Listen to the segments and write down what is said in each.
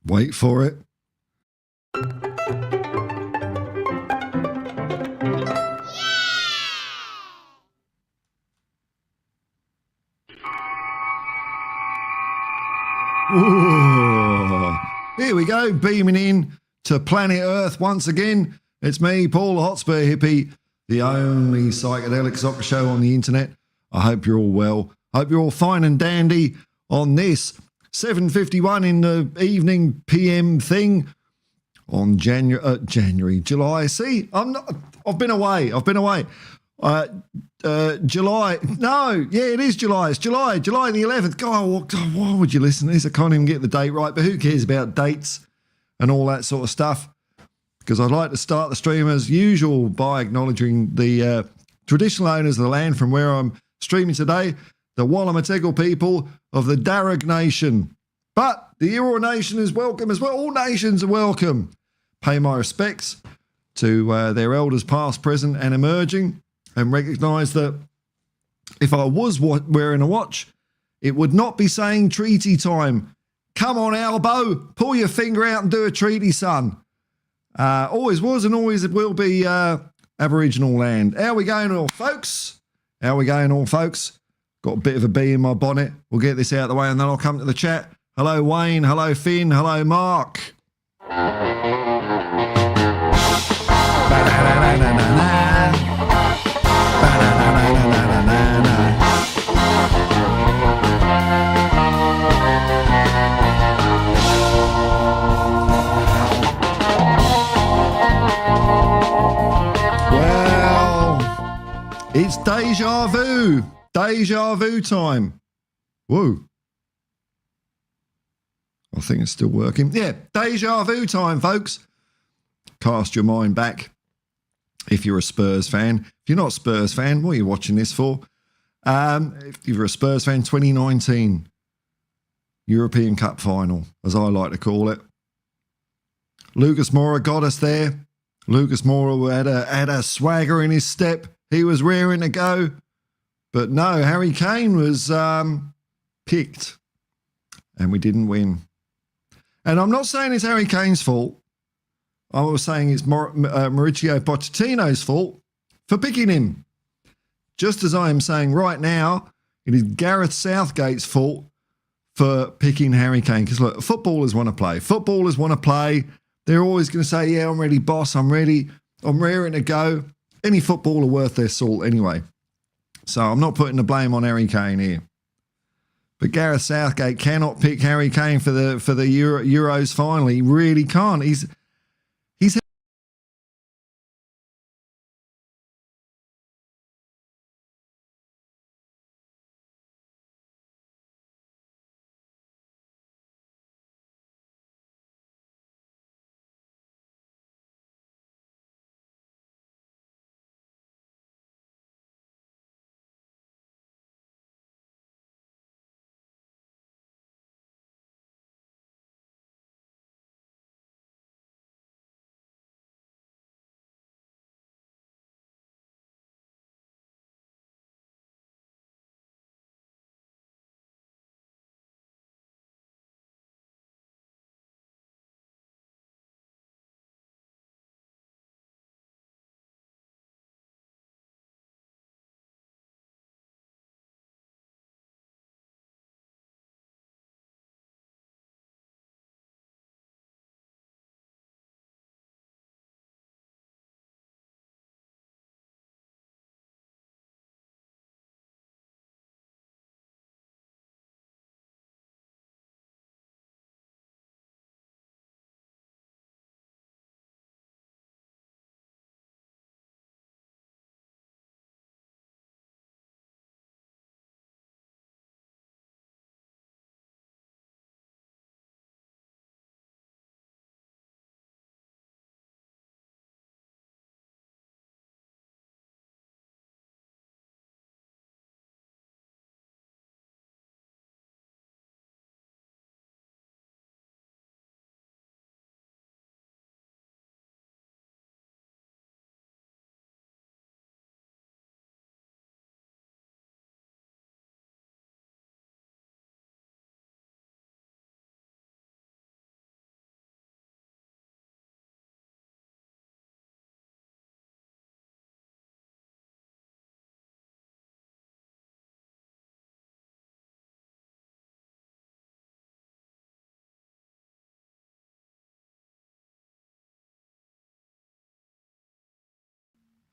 Wait for it. Ooh. Here we go, beaming in to planet Earth once again. It's me, Paul the Hotspur Hippie, the only psychedelic soccer show on the internet. I hope you're all well. Hope you're all fine and dandy on this 7:51 in the evening PM thing on July. See, I've been away. July. No, yeah, it is July. It's July the 11th. God, why would you listen to this? I can't even get the date right, but who cares about dates and all that sort of stuff? Because I'd like to start the stream as usual by acknowledging the traditional owners of the land from where I'm streaming today, the Wallumateggle people of the Darug Nation. But the Eora Nation is welcome as well. All nations are welcome. Pay my respects to their elders past, present and emerging, and recognise that if I was wearing a watch, it would not be saying treaty time. Come on, Albo, pull your finger out and do a treaty, son. Always was and always will be Aboriginal land. How we going, all folks? Got a bit of a bee in my bonnet. We'll get this out of the way and then I'll come to the chat. Hello, Wayne. Hello, Finn. Hello, Mark. Well, it's deja vu. Deja vu time. Whoa. I think it's still working. Yeah, deja vu time, folks. Cast your mind back if you're a Spurs fan. If you're not a Spurs fan, what are you watching this for? If you're a Spurs fan, 2019 European Cup final, as I like to call it. Lucas Moura got us there. Lucas Moura had a swagger in his step. He was raring to go. But no, Harry Kane was picked and we didn't win. And I'm not saying it's Harry Kane's fault. I was saying it's Mauricio Pochettino's fault for picking him. Just as I am saying right now, it is Gareth Southgate's fault for picking Harry Kane. Because look, footballers want to play. Footballers want to play. They're always going to say, yeah, I'm ready, boss. I'm ready. I'm raring to go. Any footballer worth their salt anyway. So I'm not putting the blame on Harry Kane here. But Gareth Southgate cannot pick Harry Kane for the Euros final. He really can't. He's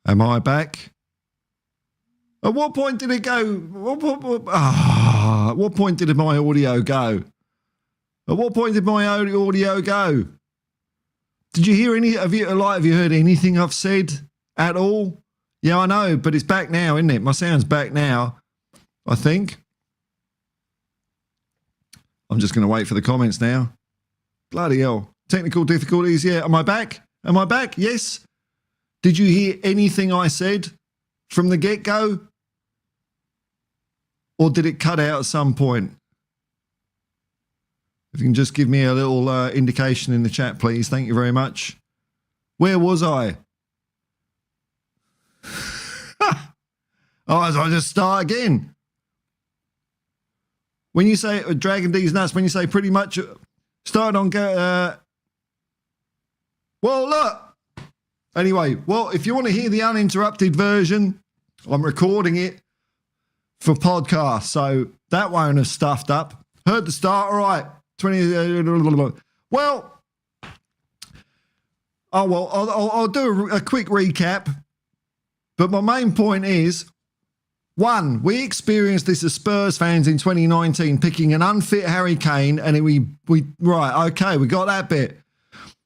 Am I back? At what point did it go? At what point did my audio go? At what point did my audio go? Did you hear any? Have you heard anything I've said at all? Yeah, I know, but it's back now, isn't it? My sound's back now, I think. I'm just going to wait for the comments now. Bloody hell. Technical difficulties, yeah. Am I back? Am I back? Yes. Did you hear anything I said from the get-go? Or did it cut out at some point? If you can just give me a little indication in the chat, please. Thank you very much. Where was I? Oh, so I just start again. When you say Dragon D's nuts, when you say pretty much started on well, look. Anyway, well, if you want to hear the uninterrupted version, I'm recording it for podcast, so that won't have stuffed up. Heard the start, all right. 20. Well, I'll do a quick recap. But my main point is, one, we experienced this as Spurs fans in 2019, picking an unfit Harry Kane, and we right, okay, we got that bit.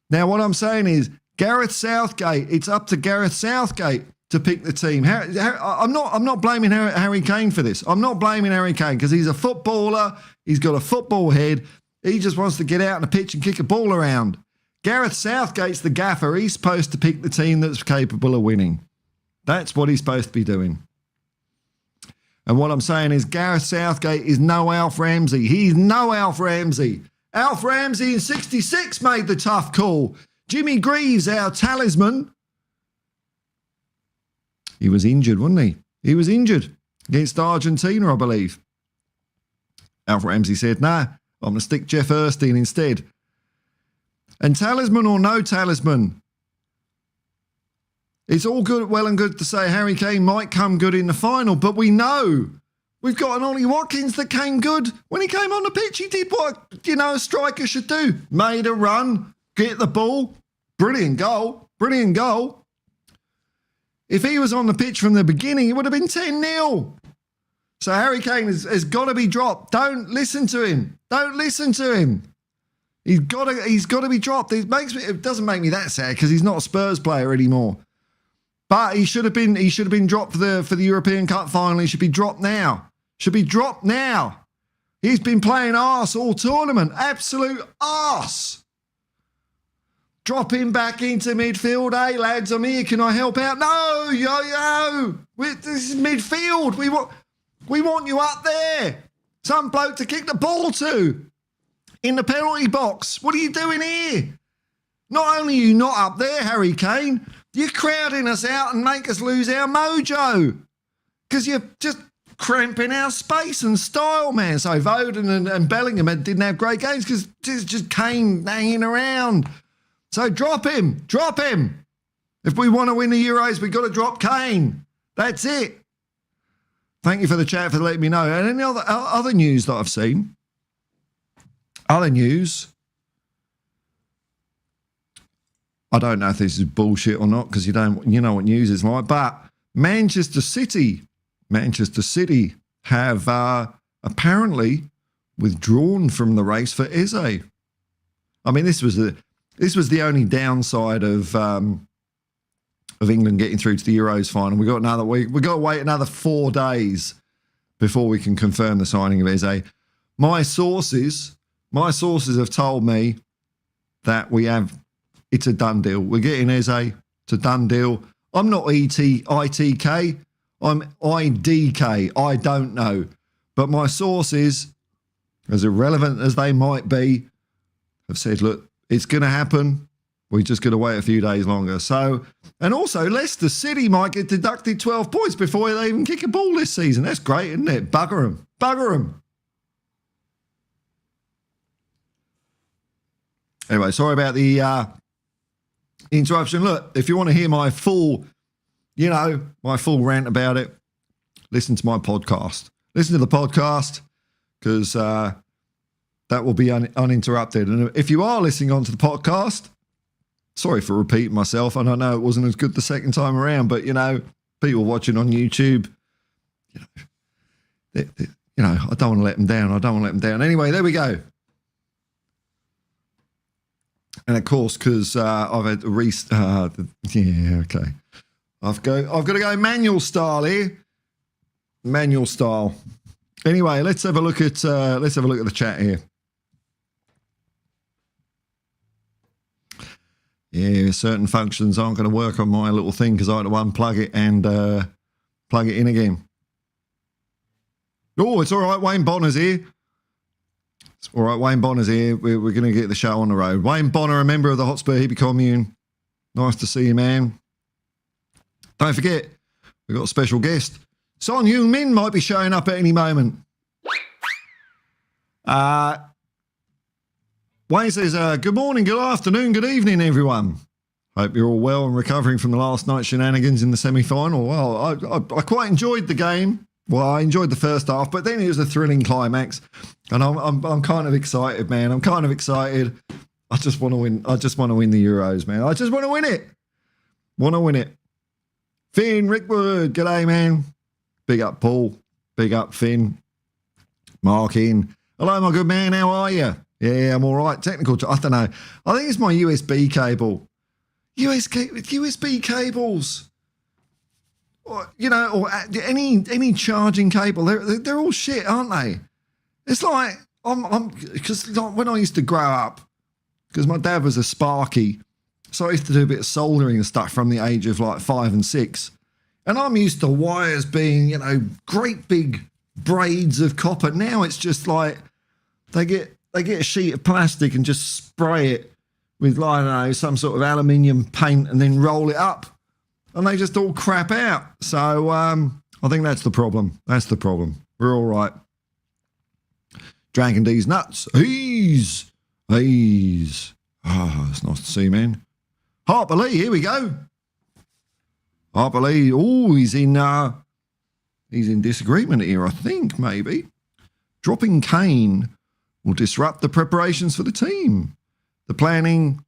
Now, what I'm saying is, Gareth Southgate, it's up to Gareth Southgate to pick the team. I'm not blaming Harry Kane for this. I'm not blaming Harry Kane because he's a footballer. He's got a football head. He just wants to get out on the pitch and kick a ball around. Gareth Southgate's the gaffer. He's supposed to pick the team that's capable of winning. That's what he's supposed to be doing. And what I'm saying is Gareth Southgate is no Alf Ramsey. He's no Alf Ramsey. Alf Ramsey in 66 made the tough call. Jimmy Greaves, our talisman. He was injured, wasn't he? He was injured against Argentina, I believe. Alf Ramsey said, nah, I'm going to stick Jeff Erstein instead. And talisman or no talisman, it's all good, well and good to say Harry Kane might come good in the final, but we know we've got an Ollie Watkins that came good. When he came on the pitch, he did what, a striker should do. Made a run, get the ball. Brilliant goal. Brilliant goal. If he was on the pitch from the beginning, it would have been 10-0. So Harry Kane has got to be dropped. Don't listen to him. Don't listen to him. He's got to be dropped. It doesn't make me that sad because he's not a Spurs player anymore. But he should have been dropped for the European Cup final. He should be dropped now. Should be dropped now. He's been playing arse all tournament. Absolute arse. Drop him back into midfield. Hey, lads, I'm here. Can I help out? No, yo. This is midfield. We want you up there. Some bloke to kick the ball to in the penalty box. What are you doing here? Not only are you not up there, Harry Kane, you're crowding us out and make us lose our mojo because you're just cramping our space and style, man. So Foden and Bellingham didn't have great games because it's just Kane hanging around. So drop him. If we want to win the Euros, we've got to drop Kane. That's it. Thank you for the chat for letting me know. And any other news that I've seen? Other news. I don't know if this is bullshit or not because you know what news is like. But Manchester City have apparently withdrawn from the race for Eze. I mean, this was the only downside of England getting through to the Euros final. We got to wait another 4 days before we can confirm the signing of Eze. My sources have told me that it's a done deal. We're getting Eze. It's a done deal. I'm not ITK. I'm IDK. I don't know. But my sources, as irrelevant as they might be, have said, look, it's going to happen. We're just going to wait a few days longer. So, and also Leicester City might get deducted 12 points before they even kick a ball this season. That's great, isn't it? Bugger them. Anyway, sorry about the interruption. Look, if you want to hear my full rant about it, listen to my podcast. Listen to the podcast because that will be uninterrupted. And if you are listening onto the podcast, sorry for repeating myself, and I know it wasn't as good the second time around, but, you know, people watching on YouTube, you know, I don't want to let them down. I don't want to let them down. Anyway, there we go. And of course, because I've had to yeah, okay. I've got to go manual style here. Manual style. Anyway, let's have a look at the chat here. Yeah, certain functions aren't going to work on my little thing because I had to unplug it and plug it in again. Oh, it's all right. Wayne Bonner's here. It's all right. Wayne Bonner's here. We're going to get the show on the road. Wayne Bonner, a member of the Hotspur Hippie Commune. Nice to see you, man. Don't forget, we've got a special guest. Son Heung-min might be showing up at any moment. Wayne says, good morning, good afternoon, good evening, everyone. Hope you're all well and recovering from the last night's shenanigans in the semi-final. Well, I quite enjoyed the game. Well, I enjoyed the first half, but then it was a thrilling climax. And I'm kind of excited, man. I'm kind of excited. I just want to win. I just want to win the Euros, man. I just want to win it. Want to win it. Finn Rickwood, g'day, man. Big up, Paul. Big up, Finn. Mark in. Hello, my good man. How are you? Yeah, I'm all right. Technical. I don't know. I think it's my USB cable. USB cables. Or, you know, or any charging cable. They're all shit, aren't they? It's like because when I used to grow up, because my dad was a Sparky, so I used to do a bit of soldering and stuff from the age of like 5 and 6. And I'm used to wires being, you know, great big braids of copper. Now it's just like they get a sheet of plastic and just spray it with, I don't know, some sort of aluminium paint and then roll it up. And they just all crap out. So I think that's the problem. That's the problem. We're all right. Dragon D's nuts. He's. Oh, it's nice to see, man. Harper Lee, here we go. Harper Lee, he's in disagreement here, I think, maybe. Dropping Kane will disrupt the preparations for the team. The planning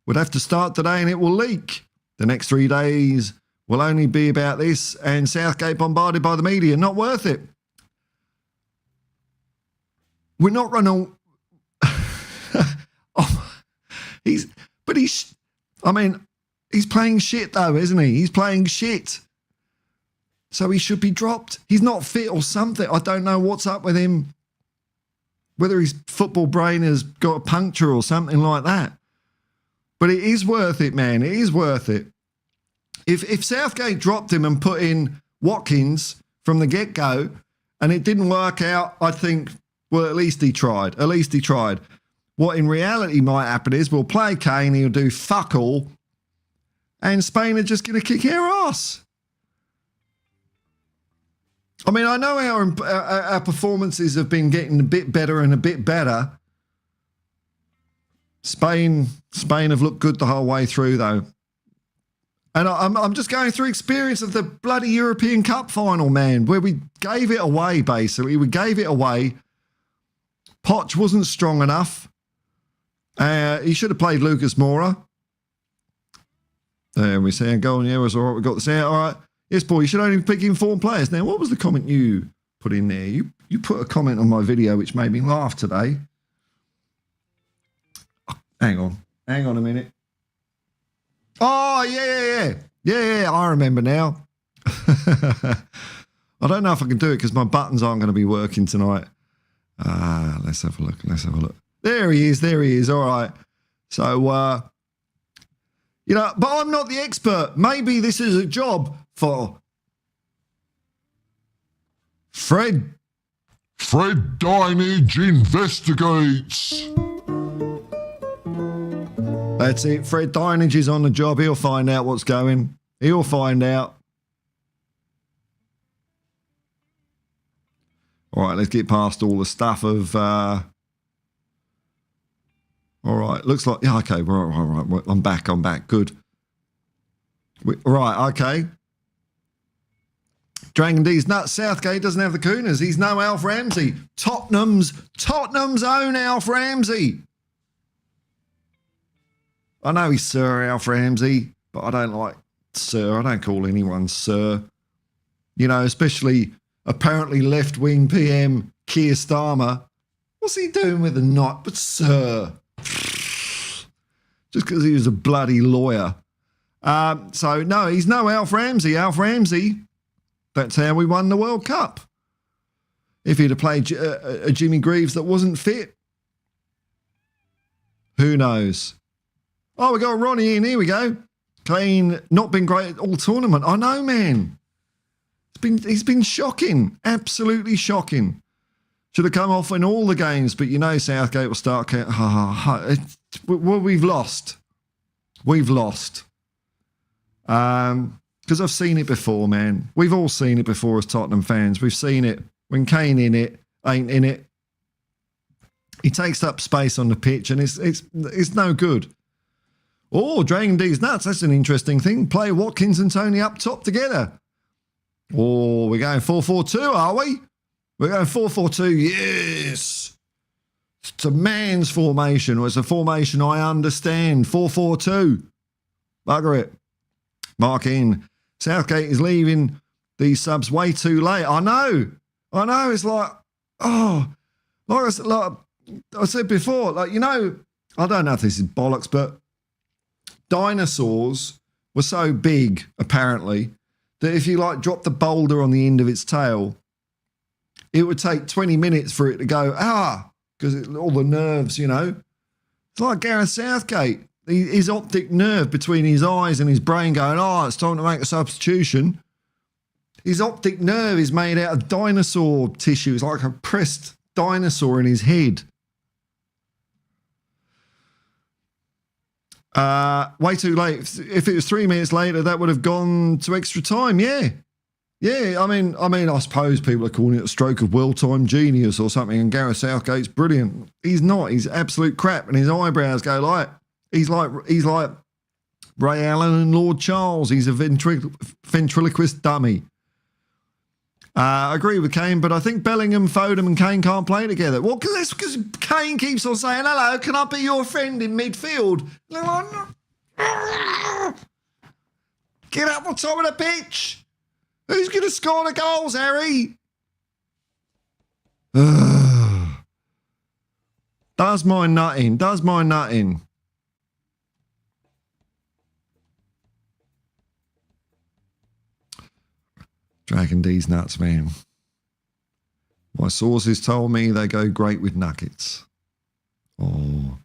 would have to start today and it will leak. The next 3 days will only be about this and Southgate bombarded by the media. Not worth it. We're not running. He's playing shit though, isn't he? He's playing shit. So he should be dropped. He's not fit or something. I don't know what's up with him. Whether his football brain has got a puncture or something like that. But it is worth it, man. It is worth it. If Southgate dropped him and put in Watkins from the get-go and it didn't work out, I'd think, well, at least he tried. At least he tried. What in reality might happen is we'll play Kane, he'll do fuck all, and Spain are just going to kick our ass. I mean, I know our performances have been getting a bit better and a bit better. Spain have looked good the whole way through, though. And I'm just going through experience of the bloody European Cup final, man, where we gave it away, basically. We gave it away. Poch wasn't strong enough. He should have played Lucas Moura. There we see. Go on, yeah, it was all right. We got this out. All right. Yes, Paul, you should only be picking 4 players. Now, what was the comment you put in there? You put a comment on my video which made me laugh today. Hang on a minute. Oh, yeah, I remember now. I don't know if I can do it because my buttons aren't going to be working tonight. Let's have a look. There he is. All right. So, you know, but I'm not the expert. Maybe this is a job for Fred. Fred Dinage investigates. That's it. Fred Dinage is on the job. He'll find out what's going. He'll find out. All right, let's get past all the stuff of... all right, looks like... Yeah, okay, right. I'm back. Good. Right, okay. Dragon D's nuts. Southgate doesn't have the Cooners. He's no Alf Ramsey. Tottenham's own Alf Ramsey. I know he's Sir Alf Ramsey, but I don't like Sir. I don't call anyone Sir. You know, especially apparently left-wing PM Keir Starmer. What's he doing with a knot? But Sir. Just because he was a bloody lawyer. So, no, he's no Alf Ramsey. Alf Ramsey, that's how we won the World Cup. If he'd have played a Jimmy Greaves that wasn't fit, who knows? Oh, we got Ronnie in. Here we go. Kane not been great at all tournament. I know, man. He's been shocking. Absolutely shocking. Should have come off in all the games, but you know Southgate will start. Well, we've lost. We've lost. Because I've seen it before, man. We've all seen it before as Tottenham fans. We've seen it. When Kane ain't in it, he takes up space on the pitch and it's no good. Oh, Dragon D's nuts. That's an interesting thing. Play Watkins and Tony up top together. Oh, we're going 4-4-2, are we? We're going 4-4-2. Yes. It's a man's formation. It's a formation I understand. 4-4-2. Bugger it. Mark in. Southgate is leaving these subs way too late. I know. It's like, like I said before, like, you know, I don't know if this is bollocks, but dinosaurs were so big, apparently, that if you like drop the boulder on the end of its tail, it would take 20 minutes for it to go, because all the nerves, you know. It's like Gareth Southgate, his optic nerve between his eyes and his brain going, it's time to make a substitution. His optic nerve is made out of dinosaur tissue. It's like a pressed dinosaur in his head. Way too late. If it was 3 minutes later, that would have gone to extra time. Yeah. I mean, I suppose people are calling it a stroke of well-timed genius or something. And Gareth Southgate's brilliant. He's not. He's absolute crap. And his eyebrows go like he's like Ray Allen and Lord Charles. He's a ventriloquist dummy. I agree with Kane, but I think Bellingham, Foden and Kane can't play together. Well, because Kane keeps on saying, hello, can I be your friend in midfield? Get up the top of the pitch. Who's going to score the goals, Harry? Does my nutting. Dragon D's nuts, man. My sources told me they go great with nuggets. Oh.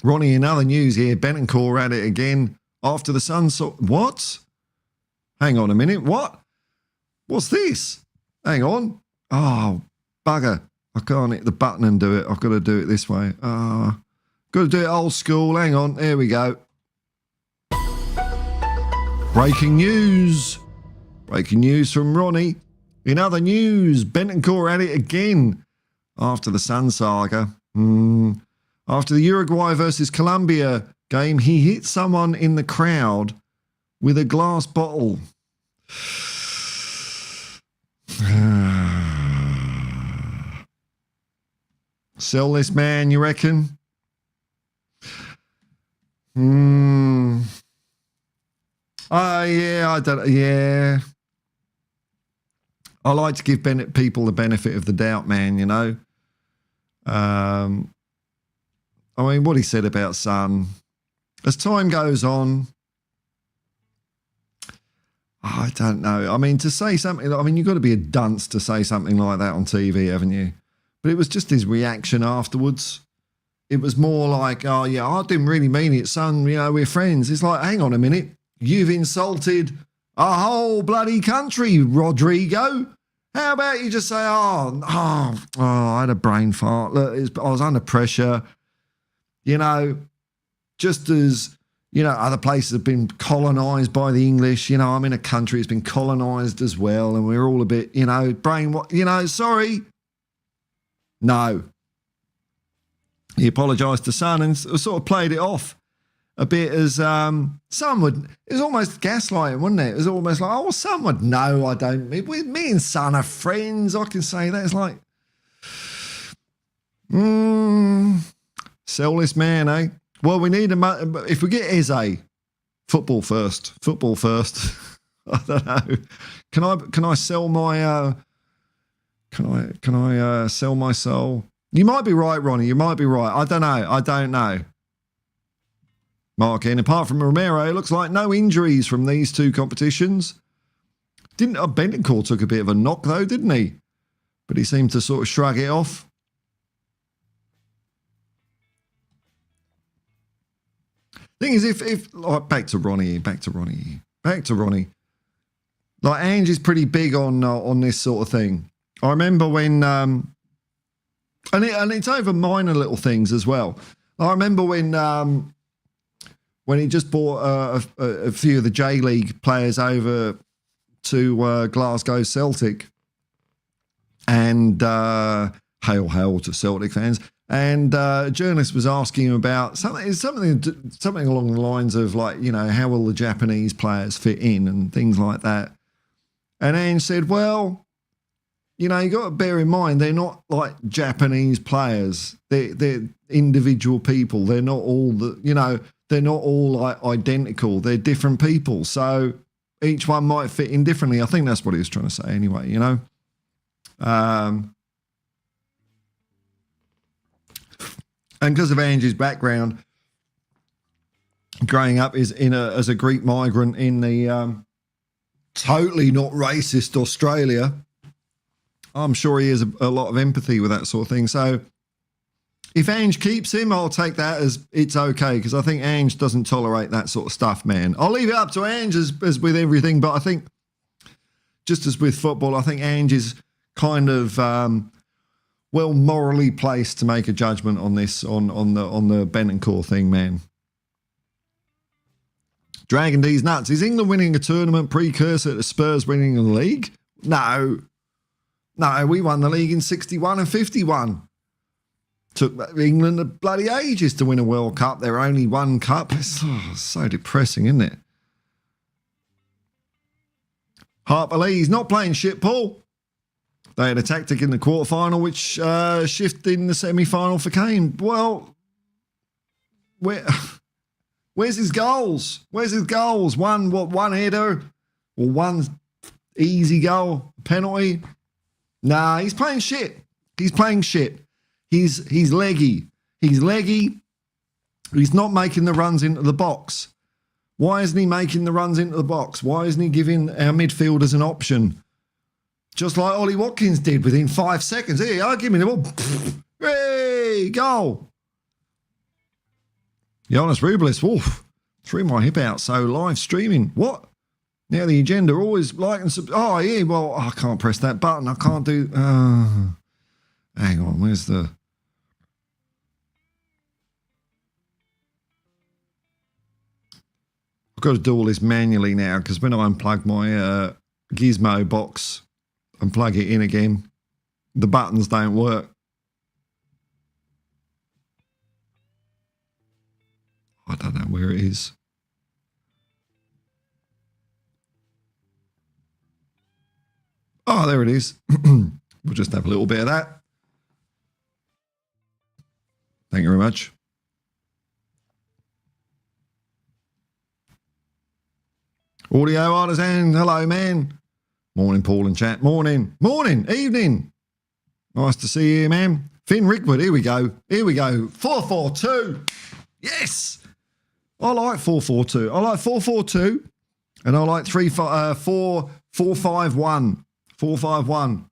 Ronnie, in other news here, Bentancur at it again after the sun saw... What? Hang on a minute. What? What's this? Hang on. Oh, bugger. I can't hit the button and do it. I've got to do it this way. Got to do it old school. Hang on. There we go. Breaking news. Breaking news from Ronnie. In other news, Bentancur at it again after the Sun saga. After the Uruguay versus Colombia game, he hit someone in the crowd with a glass bottle. Sell this man, you reckon? Yeah. I like to give people the benefit of the doubt, man, you know. I mean, what he said about Son, as time goes on, I don't know. I mean, to say something, you've got to be a dunce to say something like that on TV, haven't you? But it was just his reaction afterwards. It was more like, oh, yeah, I didn't really mean it, son. You know, we're friends. It's like, hang on a minute. You've insulted a whole bloody country, Rodrigo. How about you just say, I had a brain fart. Look, I was under pressure. You know, just as, you know, other places have been colonised by the English. You know, I'm in a country that's been colonised as well, and we're all a bit, you know, sorry. No. He apologised to Son and sort of played it off a bit as Son would. It was almost gaslighting, wasn't it? It was almost like, oh, Son would know I don't. Me and Son are friends. I can say that. It's like, sell this man, eh? Well, we need if we get Eze, football first. I don't know. Can I sell my can I sell my soul? You might be right, Ronnie. You might be right. I don't know. Mark in. Apart from Romero, it looks like no injuries from these two competitions. Didn't Bentancur took a bit of a knock though, didn't he? But he seemed to sort of shrug it off. Thing is, if like, back to Ronnie. Like Ange is pretty big on this sort of thing. I remember when, and it's over minor little things as well. I remember when he just brought a few of the J League players over to Glasgow Celtic, and hail to Celtic fans. And a journalist was asking him about something along the lines of like, you know, how will the Japanese players fit in and things like that. And Ange said, well, you know, you got to bear in mind they're not like Japanese players. They're individual people. They're not all they're not all like identical. They're different people. So each one might fit in differently. I think that's what he was trying to say anyway, you know. And because of Ange's background, growing up as a Greek migrant in the totally not racist Australia, I'm sure he has a lot of empathy with that sort of thing. So if Ange keeps him, I'll take that as it's okay, because I think Ange doesn't tolerate that sort of stuff, man. I'll leave it up to Ange as with everything, but I think just as with football, I think Ange is kind of well morally placed to make a judgment on this, on the Bentancur thing, man. Dragon D's nuts. Is England winning a tournament precursor to Spurs winning the league? No, we won the league in 61 and 51. Took England a bloody ages to win a World Cup. They're only one cup. It's so depressing, isn't it? Harper Lee's not playing shit, Paul. They had a tactic in the quarterfinal which shifted in the semi-final for Kane. Well, where's his goals? One header or one easy goal, penalty? Nah, he's playing shit. He's leggy. He's not making the runs into the box. Why isn't he making the runs into the box? Why isn't he giving our midfielders an option? Just like Ollie Watkins did within 5 seconds. Here, give me the ball. Hey, goal. Jonas Rubelis, woof, threw my hip out. So live streaming. What? Now the agenda always like and oh yeah, well I can't press that button. I can't do. Hang on, where's the? I've got to do all this manually now because when I unplug my Gizmo box and plug it in again, the buttons don't work. I don't know where it is. Oh, there it is. We'll just have a little bit of that. Thank you very much. Audio artisan, hello, man. Morning, Paul and chat. Morning, evening. Nice to see you, man. Finn Rickwood, here we go. 4-4-2. Yes. I like 4-4-2. I like 4-4-2, and I like 4-5-1. 4-5-1.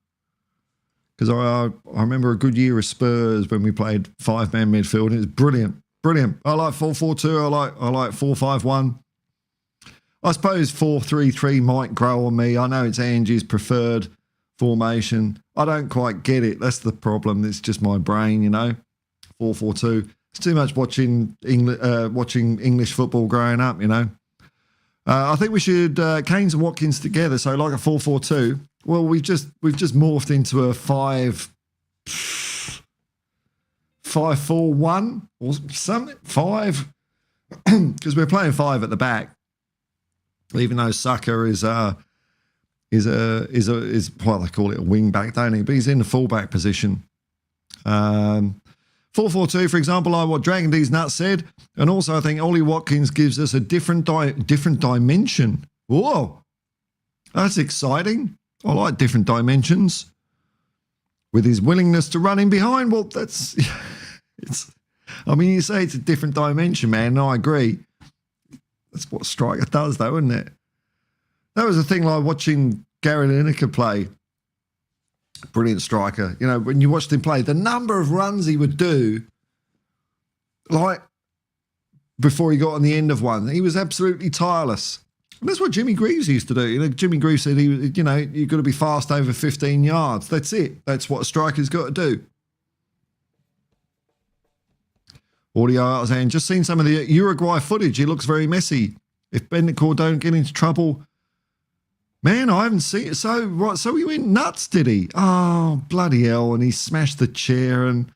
Because I remember a good year of Spurs when we played five-man midfield. It was brilliant. I like 4-4-2. I like 4-5-1. I suppose 4-3-3 might grow on me. I know it's Ange's preferred formation. I don't quite get it. That's the problem. It's just my brain, you know. 4-4-2. It's too much watching English football growing up, you know. I think we should Kane's and Watkins together. So like a 4-4-2. Well, we've just morphed into a 5-4-1 or something. 5 because we're playing 5 at the back. Even though Saka is well, they call it a wing back, don't he? But he's in the fullback position. 4-4-2 442, for example, like what Dragon D's Nuts said. And also I think Ollie Watkins gives us a different dimension. Whoa, that's exciting. I like different dimensions. With his willingness to run in behind, well, that's... you say it's a different dimension, man, and I agree. That's what a striker does, though, isn't it? That was the thing like watching Gary Lineker play. Brilliant striker. You know, when you watched him play, the number of runs he would do, like, before he got on the end of one, he was absolutely tireless. And that's what Jimmy Greaves used to do. You know, Jimmy Greaves said, you've got to be fast over 15 yards. That's it. That's what a striker's got to do. Audio Artisan, just seen some of the Uruguay footage. He looks very messy. If Bentancur don't get into trouble... Man, I haven't seen it. So he went nuts, did he? Oh, bloody hell. And he smashed the chair and...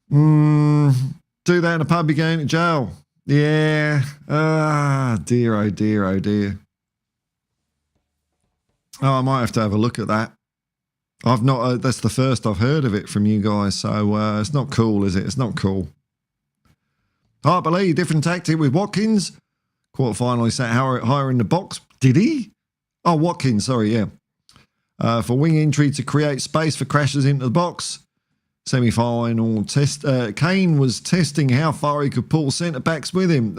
do that in a pub, you're going to jail. Yeah. Dear, oh dear, oh dear. Oh, I might have to have a look at that. I've not, that's the first I've heard of it from you guys, so it's not cool, is it? It's not cool. Harper different tactic with Watkins. Quarterfinal, he sat higher in the box. Did he? Oh, Watkins, sorry, yeah. For wing entry to create space for crashes into the box. Semi-final test. Kane was testing how far he could pull centre-backs with him.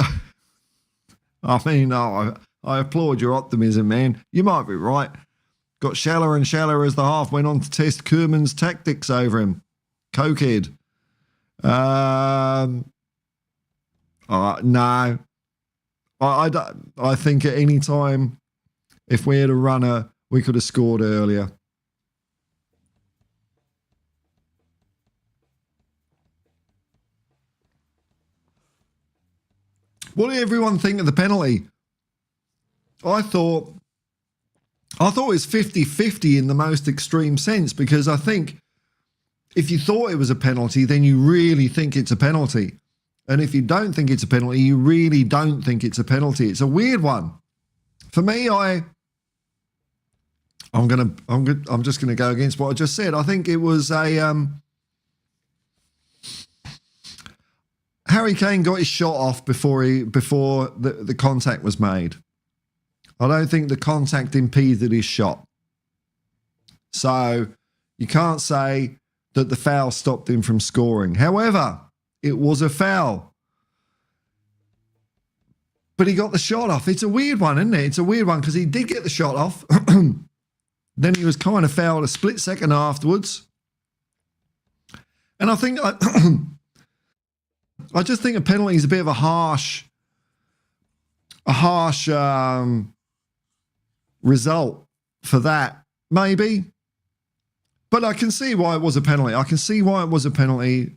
I mean, I applaud your optimism, man. You might be right. Got shallower and shallower as the half went on to test Koeman's tactics over him. Cokehead. No. I think at any time, if we had a runner, we could have scored earlier. What did everyone think of the penalty? I thought it was 50-50 in the most extreme sense, because I think if you thought it was a penalty, then you really think it's a penalty. And if you don't think it's a penalty, you really don't think it's a penalty. It's a weird one. For me, I'm just gonna go against what I just said. I think it was a Harry Kane got his shot off before the contact was made. I don't think the contact impeded his shot. So you can't say that the foul stopped him from scoring. However, it was a foul. But he got the shot off. It's a weird one, isn't it? It's a weird one because he did get the shot off. Then he was kind of fouled a split second afterwards. And I think... I just think a penalty is a bit of a harsh result for that, maybe. But I can see why it was a penalty.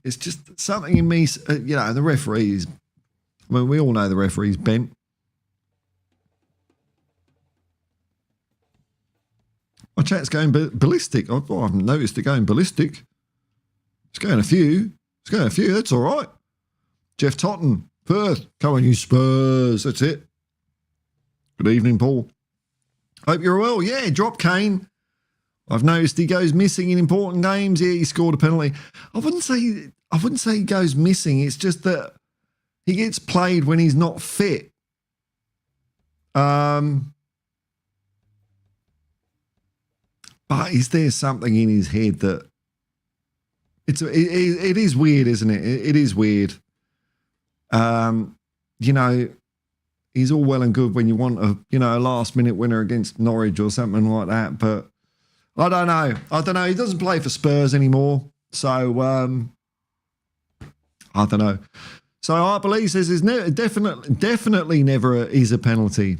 It's just something in me, the referees. I mean, we all know the referee's bent. My chat's going ballistic. I haven't noticed it going ballistic. It's going a few. That's all right. Jeff Totten, Perth. Come on, you Spurs. That's it. Good evening, Paul. Hope you're well. Yeah, drop Kane. I've noticed he goes missing in important games. Yeah, he scored a penalty. I wouldn't say he goes missing. It's just that he gets played when he's not fit. But is there something in his head that it is weird, isn't it? It is weird. He's all well and good when you want a last minute winner against Norwich or something like that. But I don't know. He doesn't play for Spurs anymore. So, I don't know. So I believe says it's definitely never is a penalty.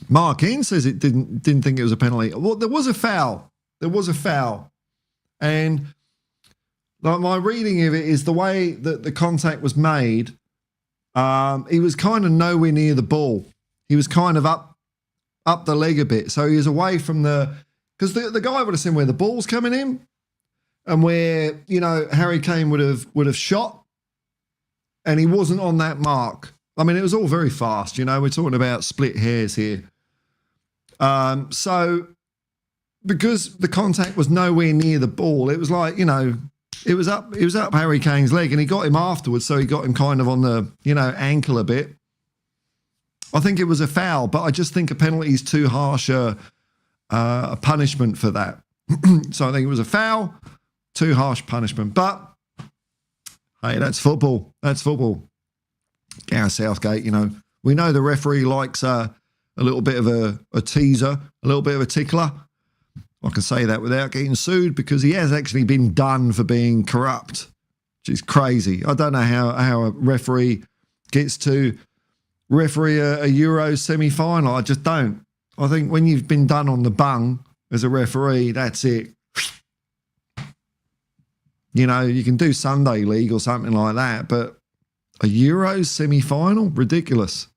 Mark In says it didn't think it was a penalty. Well, there was a foul. And like my reading of it is the way that the contact was made, he was kind of nowhere near the ball. He was kind of up the leg a bit. So he was away from because the guy would have seen where the ball's coming in and where, Harry Kane would have shot, and he wasn't on that mark. I mean, it was all very fast, we're talking about split hairs here. So because the contact was nowhere near the ball, it was like, you know, it was up Harry Kane's leg, and he got him afterwards, so he got him kind of on the, you know, ankle a bit. I think it was a foul, but I just think a penalty is too harsh a punishment for that. So I think it was a foul, too harsh punishment. But hey, that's football. That's football. Gareth Southgate, you know, we know the referee likes a little bit of a teaser, a little bit of a tickler. I can say that without getting sued, because he has actually been done for being corrupt, which is crazy. I don't know how a referee gets to referee a Euro semi-final. I just don't. I think when you've been done on the bung as a referee, that's it. You know, you can do Sunday League or something like that, but a Euro semi-final? Ridiculous.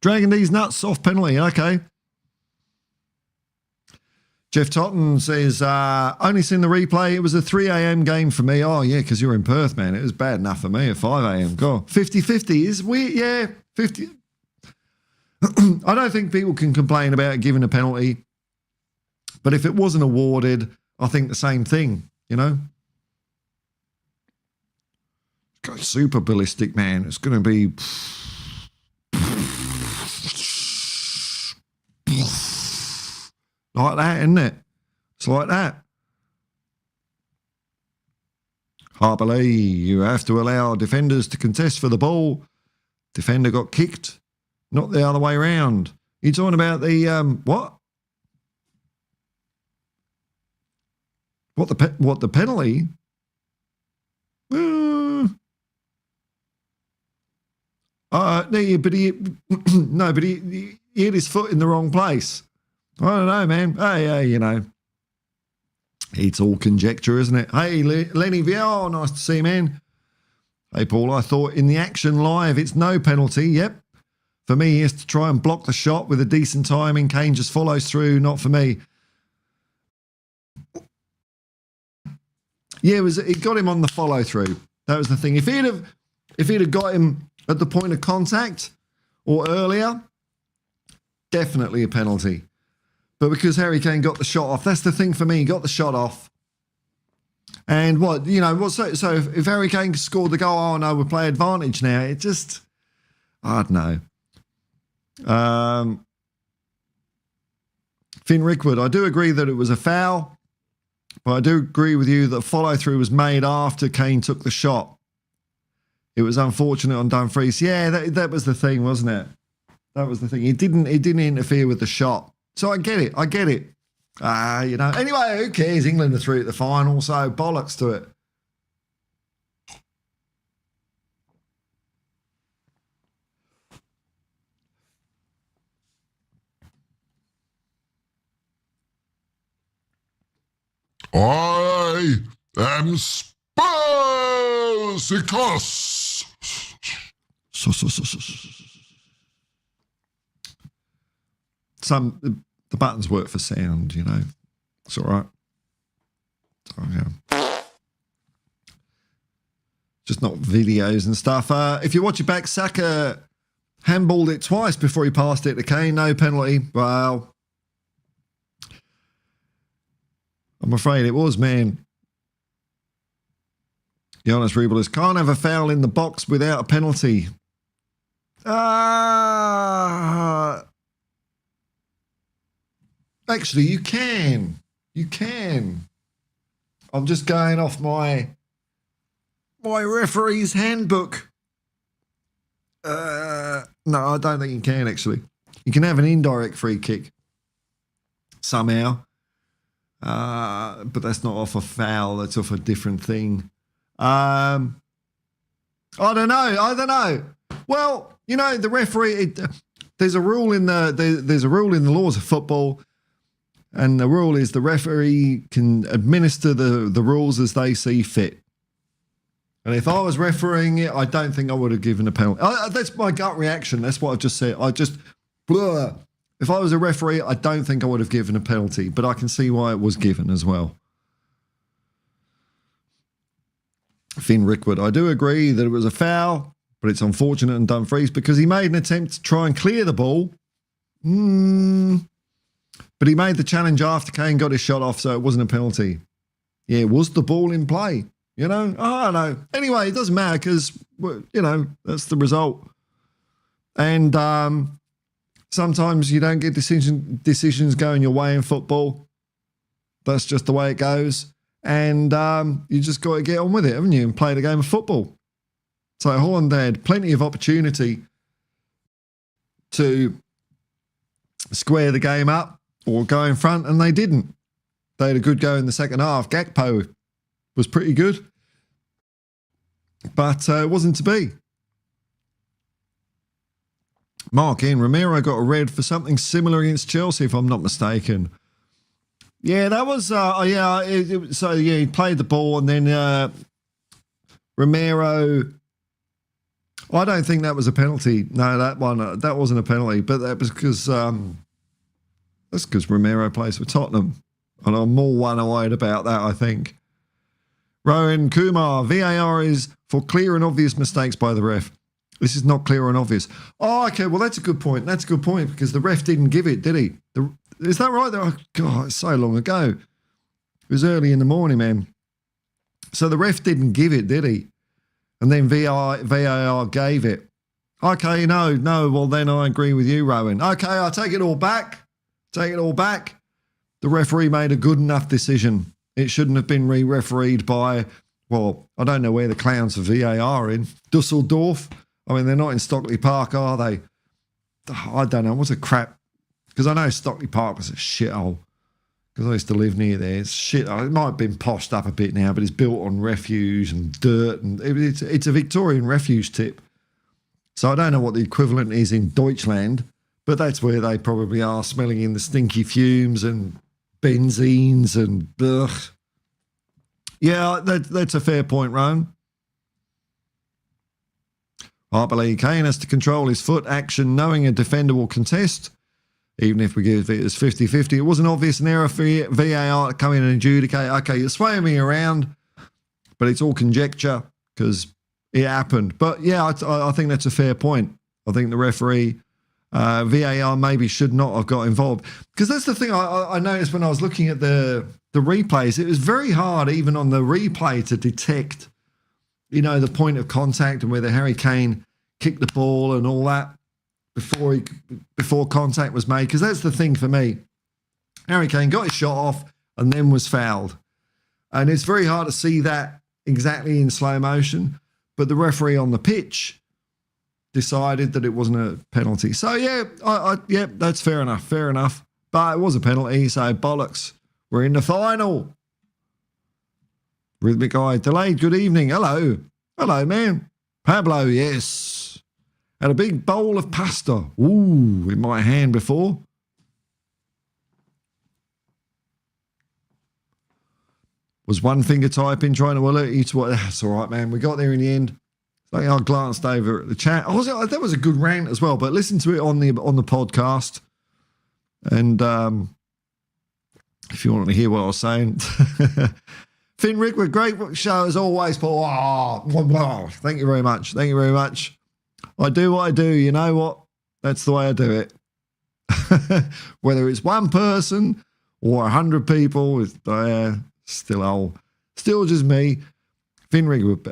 Dragging these nuts, soft penalty, okay. Jeff Totten says, only seen the replay. It was a 3 a.m. game for me. Oh, yeah, because you're in Perth, man. It was bad enough for me at 5 a.m. God, 50-50 is weird. Yeah, 50. I don't think people can complain about giving a penalty, but if it wasn't awarded, I think the same thing, you know. Go super ballistic, man. It's going to be... like that, isn't it? It's like that. Harper Lee, you have to allow defenders to contest for the ball. Defender got kicked, not the other way around. You're talking about the, what? What the penalty? But he hit his foot in the wrong place. I don't know, man. Hey, you know, it's all conjecture, isn't it? Hey, Lenny Vial, nice to see you, man. Hey, Paul, I thought in the action live, it's no penalty. Yep. For me, he has to try and block the shot with a decent timing. Kane just follows through. Not for me. Yeah, it got him on the follow through. That was the thing. If he'd have got him at the point of contact or earlier, definitely a penalty. But because Harry Kane got the shot off, that's the thing for me. He got the shot off. And what, you know, what? So if Harry Kane scored the goal, oh no, we play advantage now. It just, I don't know. Finn Rickwood, I do agree that it was a foul, but I do agree with you that follow through was made after Kane took the shot. It was unfortunate on Dumfries. Yeah, that was the thing, wasn't it? That was the thing. He didn't interfere with the shot. So I get it. You know. Anyway, who cares? England are through at the final, so bollocks to it. I am Spursicus. The buttons work for sound, you know. It's all right. So, yeah. Just not videos and stuff. If you watch it back, Saka handballed it twice before he passed it to Kane. No penalty. Well, I'm afraid it was, man. Giannis Rubelis can't have a foul in the box without a penalty. Actually, you can. You can. I'm just going off my referee's handbook. No, I don't think you can, actually. You can have an indirect free kick somehow. But that's not off a foul. That's off a different thing. I don't know. Well, you know, the referee, there's a rule in the laws of football. And the rule is the referee can administer the rules as they see fit. And if I was refereeing it, I don't think I would have given a penalty. That's my gut reaction. That's what I just said. If I was a referee, I don't think I would have given a penalty, but I can see why it was given as well. Finn Rickwood, I do agree that it was a foul, but it's unfortunate on Dumfries because he made an attempt to try and clear the ball. But he made the challenge after Kane got his shot off, so it wasn't a penalty. Yeah, was the ball in play? You know? I don't know. Anyway, it doesn't matter because, you know, that's the result. And sometimes you don't get decisions going your way in football. That's just the way it goes. And you just got to get on with it, haven't you, and play the game of football. So Holland had plenty of opportunity to square the game up or go in front, and they didn't. They had a good go in the second half. Gakpo was pretty good, but it wasn't to be. Mark in, Romero got a red for something similar against Chelsea, if I'm not mistaken. Yeah, that was, he played the ball, and then Romero, I don't think that was a penalty. No, that wasn't a penalty, but that was because Romero plays for Tottenham, and I'm more one-eyed about that, I think. Rowan Kumar, VAR is for clear and obvious mistakes by the ref. This is not clear and obvious. Oh, okay, well, that's a good point. That's a good point because the ref didn't give it, did he? Is that right? Oh, God, it's so long ago. It was early in the morning, man. So the ref didn't give it, did he? And then VAR gave it. Okay, no. Well, then I agree with you, Rowan. Okay, I'll take it all back. The referee made a good enough decision. It shouldn't have been re-refereed by, well, I don't know where the clowns for VAR are in. Dusseldorf. I mean, they're not in Stockley Park, are they? I don't know. What's a crap? Because I know Stockley Park was a shithole. Because I used to live near there. It's shit. It might have been poshed up a bit now, but it's built on refuse and dirt. And it's a Victorian refuse tip. So I don't know what the equivalent is in Deutschland, but that's where they probably are, smelling in the stinky fumes and benzenes and ugh. Yeah, that's a fair point, Rowan. I believe Kane has to control his foot action knowing a defender will contest, even if we give it as 50-50. It wasn't obvious an error for VAR to come in and adjudicate. Okay, you're swaying me around, but it's all conjecture because it happened. But yeah, I think that's a fair point. I think the referee, VAR maybe should not have got involved. Because that's the thing I noticed when I was looking at the replays. It was very hard even on the replay to detect, you know, the point of contact and whether Harry Kane kicked the ball and all that before contact was made. Because that's the thing for me. Harry Kane got his shot off and then was fouled. And it's very hard to see that exactly in slow motion. But the referee on the pitch decided that it wasn't a penalty. So, yeah, that's fair enough. But it was a penalty, so bollocks. We're in the final. Rhythmic Eye, delayed, good evening. Hello, man. Pablo, yes. Had a big bowl of pasta. Ooh, in my hand before. Was one finger typing, trying to alert you to what... That's all right, man. We got there in the end. I think I glanced over at the chat. That was a good rant as well, but listen to it on the podcast. And if you want to hear what I was saying... Finn Rickwood, great show as always, Paul. Oh, thank you very much. I do what I do. You know what? That's the way I do it. Whether it's one person or 100 people, still just me. Finn Rickwood.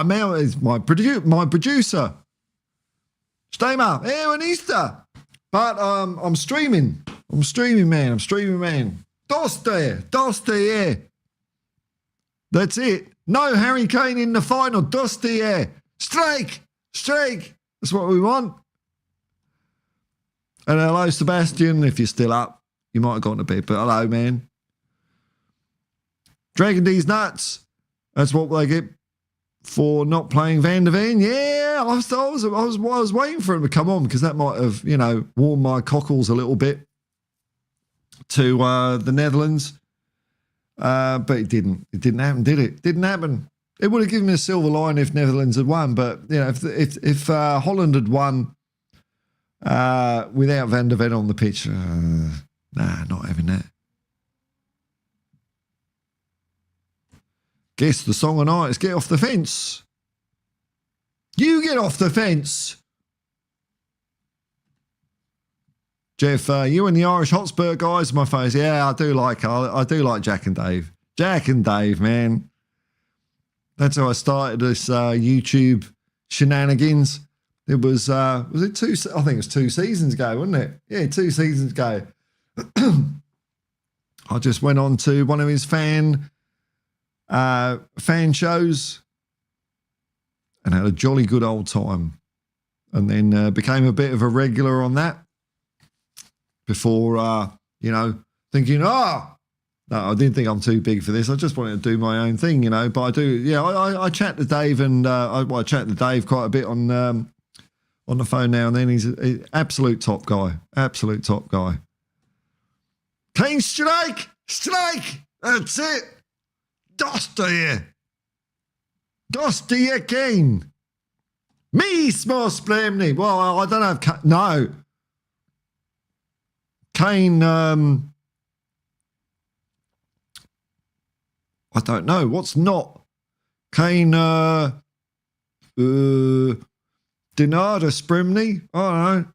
Man, is my producer. Stayma, Evanista. But I'm streaming. I'm streaming, man. Doste, yeah. That's it. No Harry Kane in the final. Dusty, yeah. Strike. That's what we want. And hello, Sebastian. If you're still up, you might have gone to bed, but hello, man. Dragon D's nuts. That's what they get for not playing Van der Ven. Yeah, I was waiting for him to come on because that might have, warmed my cockles a little bit to the Netherlands. But it didn't. It didn't happen, did it? Didn't happen. It would have given me a silver line if Netherlands had won. But if Holland had won without Van der Ven on the pitch, not having that. Guess the song of night is "Get Off the Fence." You get off the fence. Jeff, you and the Irish Hotspur guys, my face. Yeah, I do like Jack and Dave. Jack and Dave, man. That's how I started this YouTube shenanigans. It was it two? I think it was 2 seasons ago, wasn't it? Yeah, 2 seasons ago. I just went on to one of his fan shows and had a jolly good old time, and then became a bit of a regular on that. Before thinking, no, I didn't think I'm too big for this. I just wanted to do my own thing, But I do, yeah. I chat to Dave, and I chat to Dave quite a bit on the phone now and then. He's an absolute top guy. Absolute top guy. Kane strike! That's it! Dostoye, Kane. Me small spremny. Well, I don't have... No. Kane... I don't know. What's not? Kane... Dinarda Sprimney? I don't know.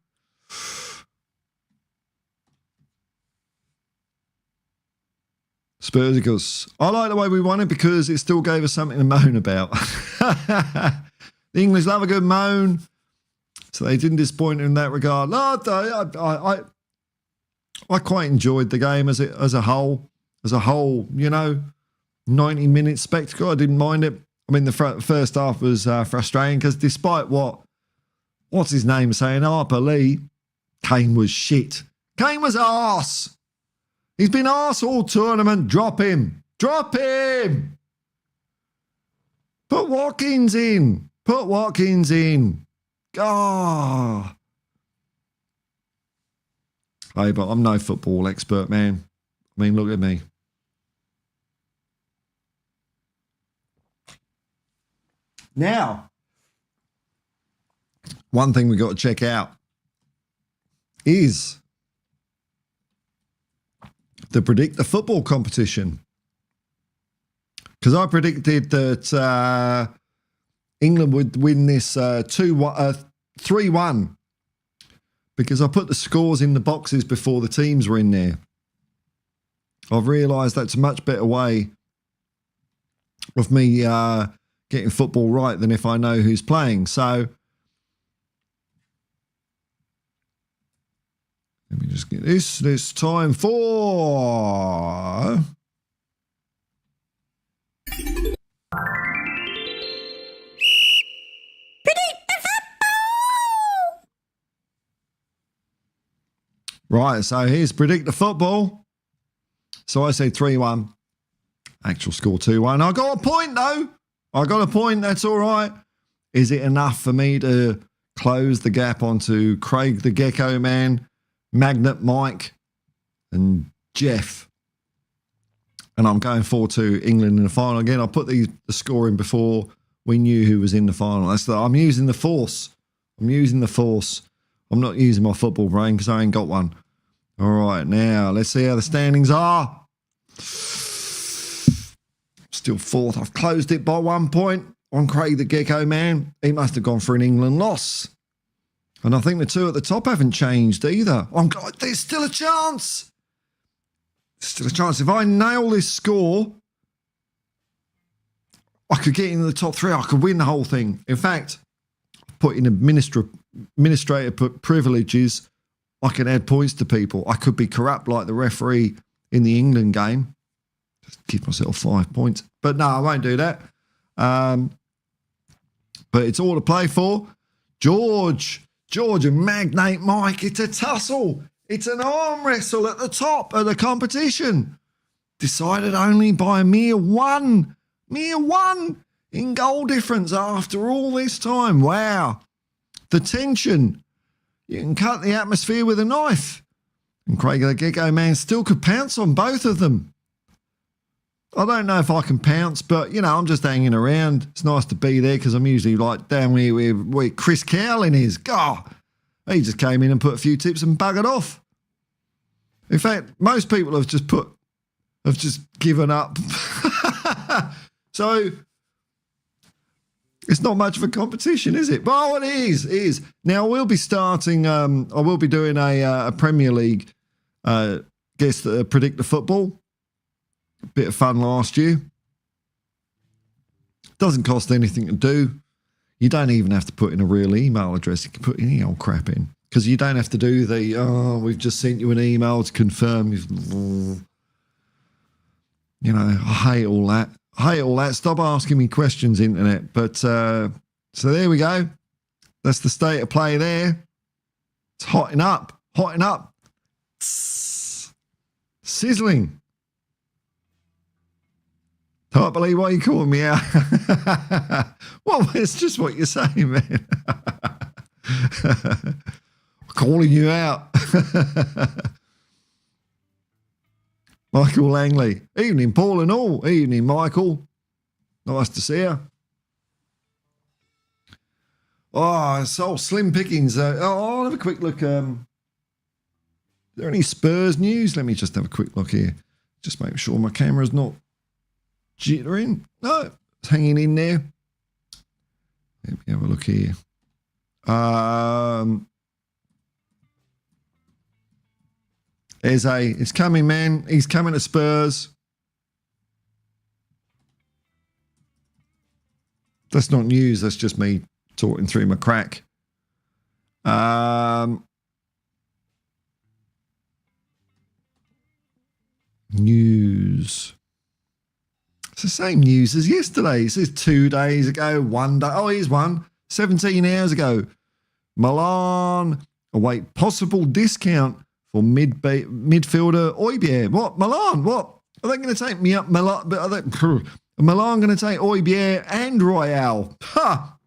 Spurs Eagles. I like the way we won it because it still gave us something to moan about. The English love a good moan, so they didn't disappoint in that regard. No, I quite enjoyed the game as a whole. As a whole, 90-minute spectacle. I didn't mind it. I mean, the first half was frustrating because despite what's his name saying, Harper Lee, Kane was shit. Kane was arse. He's been arse all tournament. Drop him. Put Watkins in. Ah. Hey, but I'm no football expert, man. I mean, look at me. Now, one thing we got to check out is the Predict the Football competition. Because I predicted that England would win this 3-1 because I put the scores in the boxes before the teams were in there. I've realised that's a much better way of me getting football right than if I know who's playing. So let me just get this time for Predict the Football. Right, so here's Predict the Football. So I say 3-1. Actual score 2-1. I got a point though. That's all right. Is it enough for me to close the gap onto Craig the Gecko Man, Magnet Mike, and Jeff? And I'm going forward to England in the final again. I put the score in before we knew who was in the final. I'm using the force. I'm not using my football brain because I ain't got one. All right, now let's see how the standings are. Still fourth. I've closed it by 1 point on Craig the Gecko Man. He must have gone for an England loss. And I think the two at the top haven't changed either. There's still a chance. If I nail this score, I could get into the top 3. I could win the whole thing. In fact, put in administrator privileges, I can add points to people. I could be corrupt like the referee in the England game. Just give myself 5 points. But no, I won't do that. But it's all to play for. George and Magnate Mike, it's a tussle. It's an arm wrestle at the top of the competition. Decided only by a mere one in goal difference after all this time. Wow. The tension. You can cut the atmosphere with a knife. And Craig the Gecko Man still could pounce on both of them. I don't know if I can pounce, but, I'm just hanging around. It's nice to be there because I'm usually like down where Chris Cowlin is. God, he just came in and put a few tips and buggered off. In fact, most people have just given up. So It's not much of a competition, is it? Oh, it is. It is. Now, we'll be starting, I will be doing a Premier League guess predict the football. A bit of fun last year. Doesn't cost anything to do. You don't even have to put in a real email address. You can put any old crap in. Because you don't have to do we've just sent you an email to confirm. You know, I hate all that. Stop asking me questions, internet. But so there we go. That's the state of play there. It's hotting up. Sizzling. Can't believe why you're calling me out. Well, it's just what you're saying, man. Calling you out. Michael Langley. Evening, Paul and all. Evening, Michael. Nice to see you. Oh, it's all slim pickings. I'll have a quick look. Is there any Spurs news? Let me just have a quick look here. Just make sure my camera's not jittering. No, it's hanging in there. Let me have a look here. It's coming, man. He's coming to Spurs. That's not news. That's just me talking through my crack. News. It's the same news as yesterday. It says 2 days ago, 1 day. Oh, here's one. 17 hours ago. Milan await possible discount for midfielder Oibier. What? Milan? What? Are they going to take me up Milan? But Milan going to take Oibier and Royale? Ha!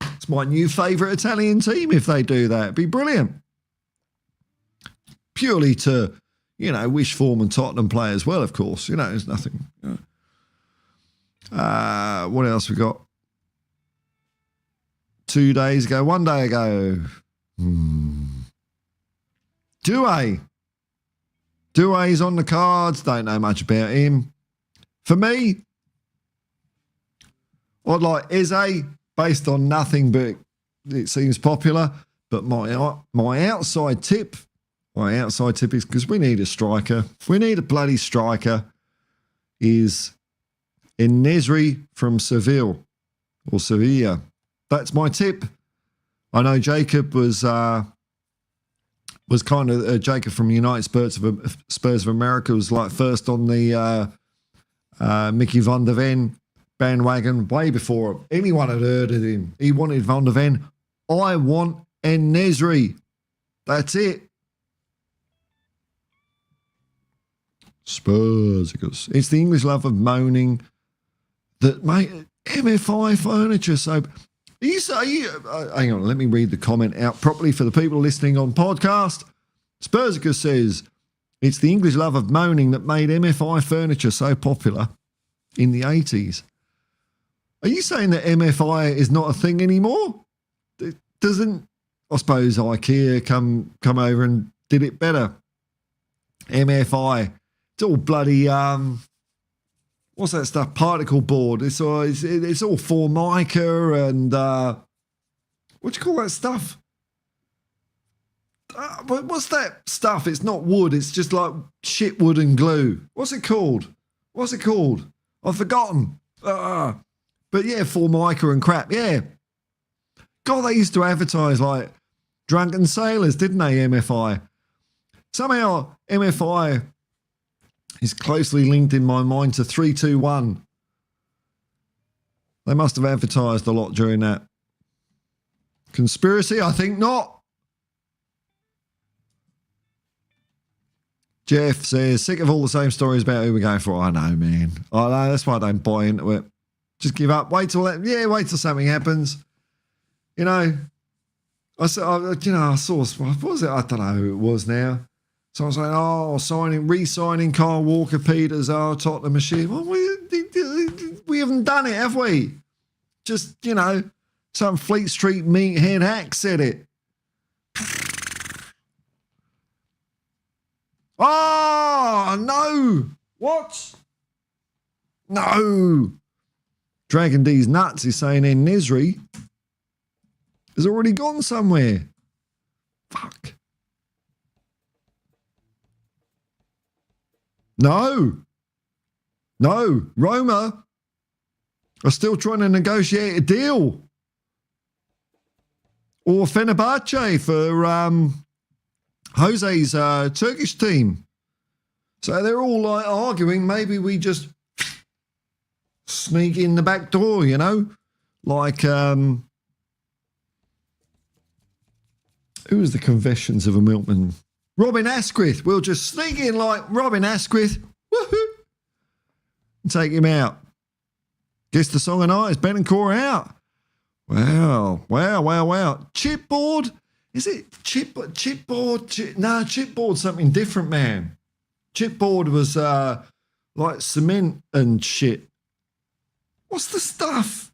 It's my new favourite Italian team if they do that. It'd be brilliant. Purely to, wish form and Tottenham play as well, of course. There's nothing. What else we got? 2 days ago, 1 day ago. Douay's on the cards. Don't know much about him. For me, I'd like Eze, based on nothing, but it seems popular. But my outside tip is, because we need a striker. We need a bloody striker. Is En-Nesyri from Seville or Sevilla. That's my tip. I know Jacob was kind of Jacob from United Spurs of America was like first on the Mickey van der Ven bandwagon way before anyone had heard of him. He wanted van der Ven. I want En-Nesyri. That's it. Spurs. It's the English love of moaning that mate MFI furniture. So hang on, let me read the comment out properly for the people listening on podcast. Spursicus says, it's the English love of moaning that made MFI furniture so popular in the 80s. Are you saying that MFI is not a thing anymore? Doesn't, I suppose, IKEA come over and did it better? MFI, it's all bloody, what's that stuff? Particle board. It's all Formica and what do you call that stuff? What's that stuff? It's not wood. It's just like shit wood and glue. What's it called? I've forgotten. But yeah, Formica and crap. Yeah. God, they used to advertise like drunken sailors, didn't they? MFI. Somehow MFI is closely linked in my mind to 321. They must have advertised a lot during that. Conspiracy? I think not. Jeff says, sick of all the same stories about who we're going for. I know, man. I know. That's why I don't buy into it. Just give up. Wait till something happens. I saw, what was it? I don't know who it was now. So I was saying, re-signing Kyle Walker-Peters, Tottenham machine. Well, we haven't done it, have we? Just, some Fleet Street meathead hack said it. Oh, no. What? No. Dragon D's nuts is saying in Nisri has already gone somewhere. Fuck. No. Roma are still trying to negotiate a deal. Or Fenerbahce for Jose's Turkish team. So they're all like arguing, maybe we just sneak in the back door, you know? Like, who was the Confessions of a Milkman? Robin Asquith. We'll just sneak in like Robin Asquith. Woohoo! And take him out. Guess the song of the night is Bentancur out. Wow. Chipboard? Is it chipboard? Chipboard's something different, man. Chipboard was like cement and shit. What's the stuff?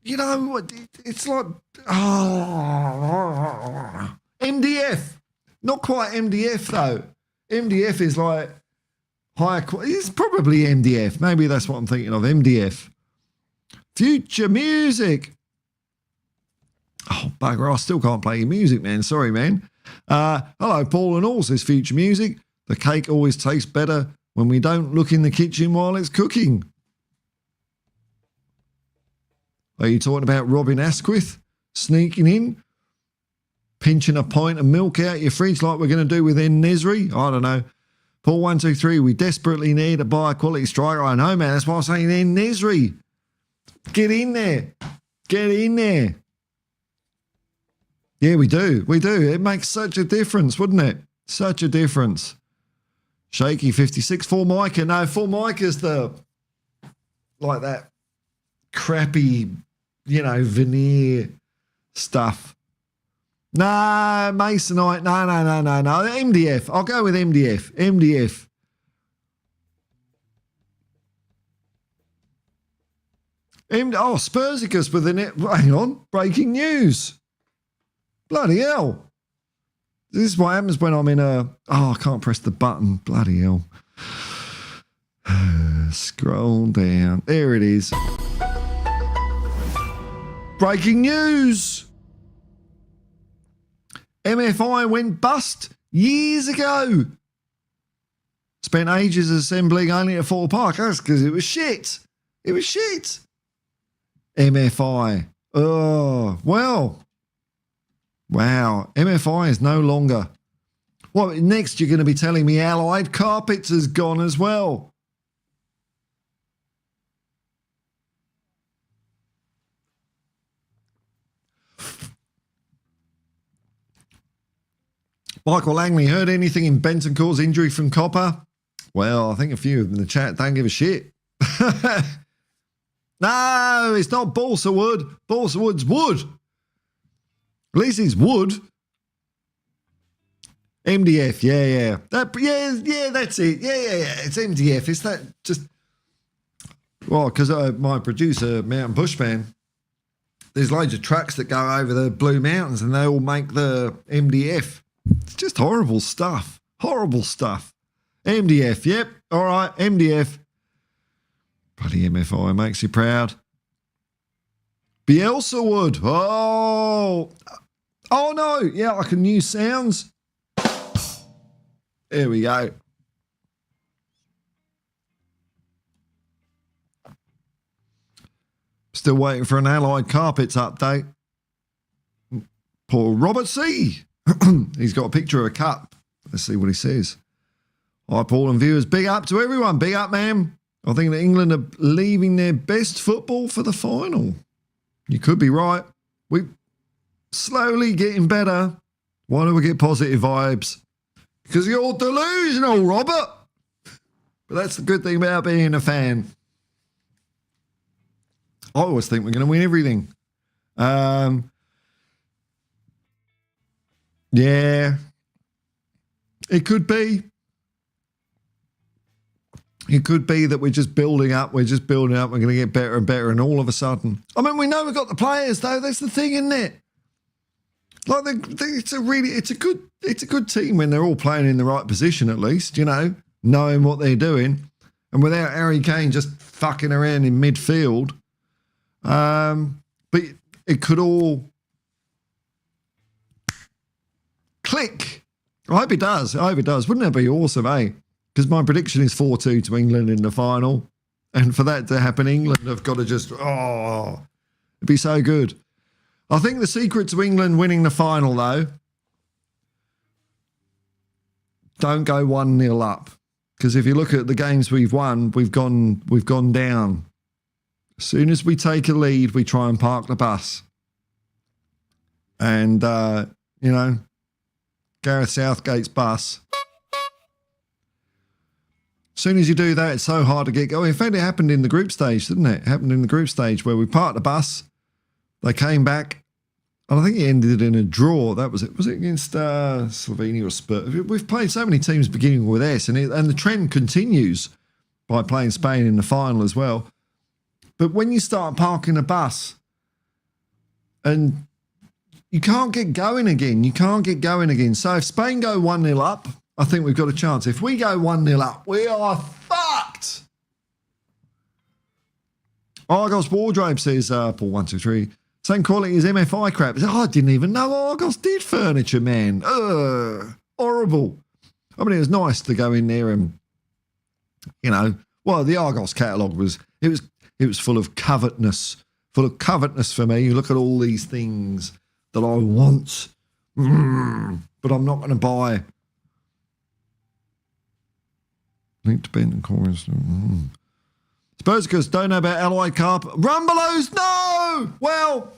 You know, it's like MDF. Not quite MDF though. MDF is like higher quality. It's probably MDF. Maybe that's what I'm thinking of. MDF. Future music. Oh, bugger, I still can't play your music, man. Sorry, man. Hello, Paul and all, says Future Music. The cake always tastes better when we don't look in the kitchen while it's cooking. Are you talking about Robin Asquith sneaking in, pinching a pint of milk out your fridge like we're going to do with Nesri? I don't know. Paul 123, we desperately need a buy quality striker. I know, man. That's why I'm saying Nesri. Get in there. Get in there. Yeah, we do. We do. It makes such a difference, wouldn't it? Such a difference. Shaky 56. Formica. No, Formica's the, like that crappy, you know, veneer stuff. No, Masonite. No. MDF. I'll go with MDF. MDF. Spursicus with an... Hang on. Breaking news. Bloody hell. This is what happens when I'm in a... Oh, I can't press the button. Bloody hell. Scroll down. There it is. Breaking news. MFI went bust years ago. Spent ages assembling only to fall apart. That's because it was shit. It was shit. MFI. Oh, well. Wow. MFI is no longer. Well, next you're going to be telling me Allied Carpets has gone as well. Michael Langley, heard anything in Bentancur's injury from Copper? Well, I think a few in the chat don't give a shit. No, it's not balsa wood. Balsa wood's wood. At least it's wood. MDF, yeah. That's it. Yeah. It's MDF. It's that just... Well, because my producer, Mountain Bushman, there's loads of trucks that go over the Blue Mountains and they all make the MDF. It's just horrible stuff. Horrible stuff. MDF, yep. All right, MDF. Bloody MFI makes you proud. Bielsa wood. Oh no. Yeah, I can use sounds. There we go. Still waiting for an Allied Carpets update. Poor Robert C. He's got a picture of a cup. Let's see what he says. Hi, Paul and viewers. Big up to everyone. Big up, man. I think that England are leaving their best football for the final. You could be right. We're slowly getting better. Why do we get positive vibes? Because you're delusional, Robert. But that's the good thing about being a fan. I always think we're going to win everything. Yeah. It could be. It could be that we're just building up. We're going to get better and better. And all of a sudden, I mean, we know we've got the players though. That's the thing, isn't it? Like it's a good team when they're all playing in the right position, at least, you know, knowing what they're doing. and without Harry Kane just fucking around in midfield. But it could all click. I hope it does. Wouldn't that be awesome, eh? Because my prediction is 4-2 to England in the final. And for that to happen, England have got to just, it'd be so good. I think the secret to England winning the final, though, don't go 1-0 up. Because if you look at the games we've won, we've gone down. As soon as we take a lead, we try and park the bus. And, Gareth Southgate's bus. As soon as you do that, it's so hard to get going. In fact, it happened in the group stage, didn't it? It happened in the group stage where we parked the bus. They came back. And I think it ended in a draw. That was it. Was it against Slovenia or Spurs? We've played so many teams beginning with S, and the trend continues by playing Spain in the final as well. But when you start parking a bus and you can't get going again. So if Spain go 1-0 up, I think we've got a chance. If we go 1-0 up, we are fucked. Argos Wardrobe says, Paul 123, same quality as MFI crap. I didn't even know Argos did furniture, man. Horrible. I mean, it was nice to go in there and, the Argos catalogue was full of covetousness for me. You look at all these things that I want, but I'm not going to buy. Link to Bentancur. Spurs because don't know about Allied Carpet. Rumbelows, no! Well,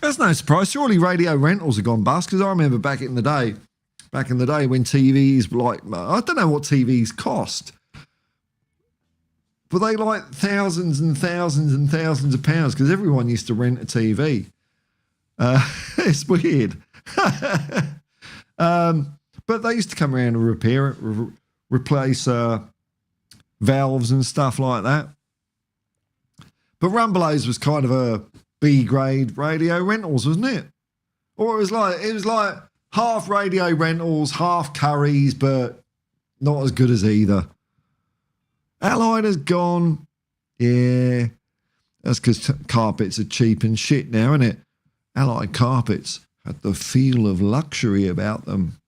that's no surprise. Surely radio rentals have gone bust, because I remember back in the day when TVs were I don't know what TVs cost. But they like thousands and thousands and thousands of pounds because everyone used to rent a TV. It's weird. But they used to come around and repair it, replace valves and stuff like that. But Rumbelows was kind of a B-grade radio rentals, wasn't it? Or it was like half radio rentals, half curries, but not as good as either. Allied has gone. Yeah. That's because carpets are cheap and shit now, isn't it? Allied carpets had the feel of luxury about them.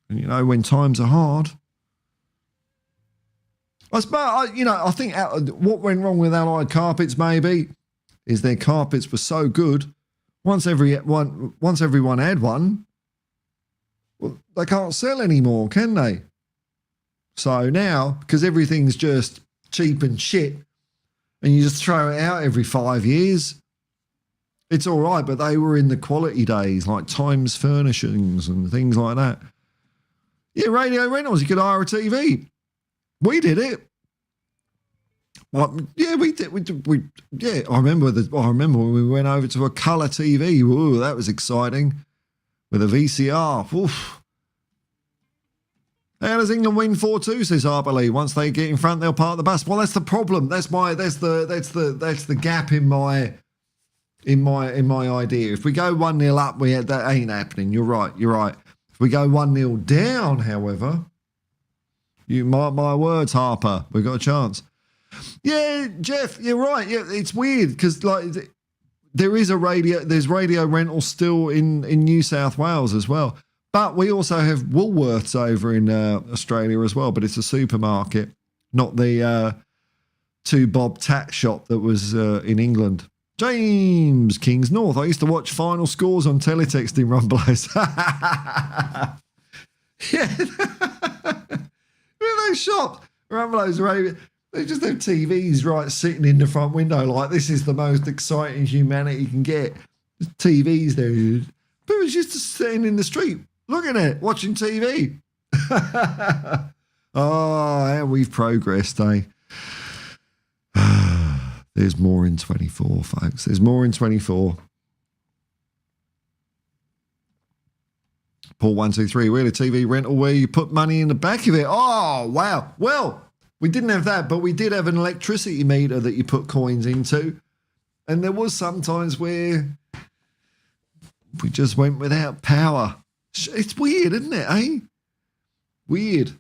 And, when times are hard. I think what went wrong with Allied carpets maybe is their carpets were so good. Once everyone had one, well, they can't sell anymore, can they? So now, because everything's just cheap and shit, and you just throw it out every 5 years, it's all right, but they were in the quality days, like Times Furnishings and things like that. Yeah, radio rentals, you could hire a TV. We did it. Yeah, we did. I remember when we went over to a colour TV. Ooh, that was exciting. With a VCR. Oof. How does England win 4-2? Says Harperley. Once they get in front, they'll park the bus. Well, that's the problem. That's the gap in my idea. If we go 1-0 up, that ain't happening. You're right. If we go 1-0 down, however, you mark my words, Harper, we've got a chance. Yeah, Jeff, you're right. Yeah, it's weird because there's radio rental still in New South Wales as well. But we also have Woolworths over in Australia as well, but it's a supermarket, not the 2 Bob Tat shop that was in England. James Kings North. I used to watch final scores on teletext in Rumbelows. Yeah. Those shops, Rumbelows, they just have TVs right sitting in the front window like this is the most exciting humanity can get. There's TVs there. People just sitting in the street looking at it, watching TV. Oh, how we've progressed, eh? There's more in 24, folks. There's more in 24. Paul 123, we had a TV rental where you put money in the back of it. Oh, wow. Well, we didn't have that, but we did have an electricity meter that you put coins into. And there was sometimes where we just went without power. It's weird, isn't it, eh? Weird.